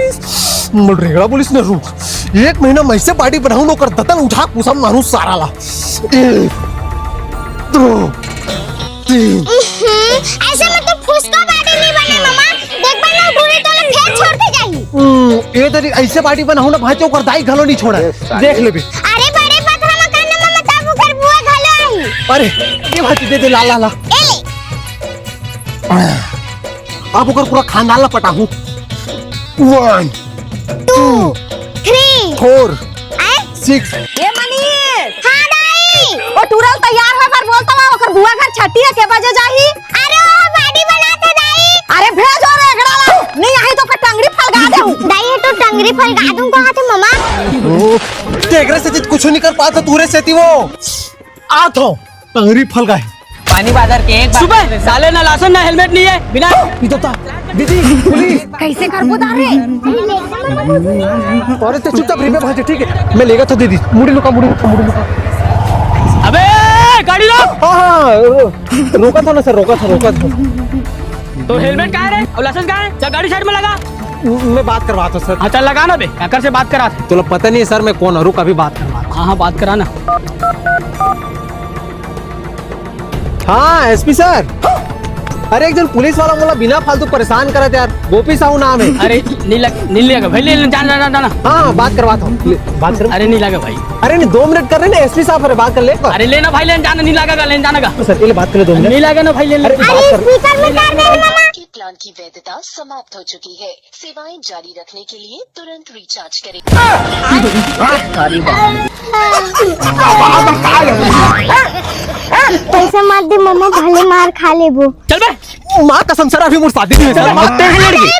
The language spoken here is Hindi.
पुलिस रेगड़ा पुलिस ने रुक 1 महीना मैसे पार्टी बनाऊं कर दतन उठा कुसा मानूस सारा ला 1 2 3 ऐसे में तो फुसका पार्टी नहीं बने मामा देख बना पूरे तो फेंक छोड़ के जाही ये तरी ऐसे पार्टी बनाऊं ना भाचो कर दाई घलो नहीं छोड़ा देख ले बे अरे बड़े पत्थर मकान में मामा ताबू कर बुआ घलो आई अरे ये भाची दे दे ला ला ला अब ओकर पूरा खानदान ला पटाहूं 1 2 3 4 6 ये मनीष हां दाई वो टूरल तैयार है पर बोलता है ओकर बुआ घर छठी है के बजे जाही अरे ओ पार्टी बनाते दाई अरे भेजो रे एकड़ा ला नहीं आई तो का टंगड़ी फलगा देहू दाई तो टंगरी फलगा दूं कहां थे मामा तेगरे से कुछ नहीं कर पाता तूरे से वो आ तो टंगरी फल गए पानी बाजार के एक सुबह साले ना लासन ना हेलमेट नहीं है बिना दीदी पुलिस कैसे कर बुदा रे अरे तो चुपचाप रिमे भाजे ठीक है मैं लेगा तो दीदी मुड़ी लुका अबे गाड़ी रोक हाँ रोका था ना सर रोका था तो हेलमेट कहाँ है रे और लाइसेंस कहाँ है चल गाड़ी साइड में लगा मैं बात करवा था सर हाँ चल लगा ना बे हैकर से बात करा तो पता नहीं है सर मैं कौन हूँ कभी बात करवा हाँ बात करा ना हाँ एसपी सर अरे एक जन पुलिस वाला बोला बिना फालतू परेशान करा यार गोपी साहू नाम है अरे नहीं लगा भाई ले जाना हाँ बात करवाता हूँ बात कर अरे नहीं लगा भाई अरे नहीं 2 मिनट कर रहे ना एसपी साहब अरे बात कर ले अरे लेना भाई लेन जाना नहीं लगा लेन जाना का सर ये बात कर ले 2 मिनट नहीं लगा ना भाई ले अरे बात कर स्पीकर में कर दे मामा के प्लान की वैधता समाप्त हो चुकी है। सेवाएं जारी रखने के लिए तुरंत रिचार्ज करें। पैसा मत दे मामा भले मार खा लेबो चल बे माँ कसम सर अभी मुझे शादी नहीं हुई सर हैं लड़की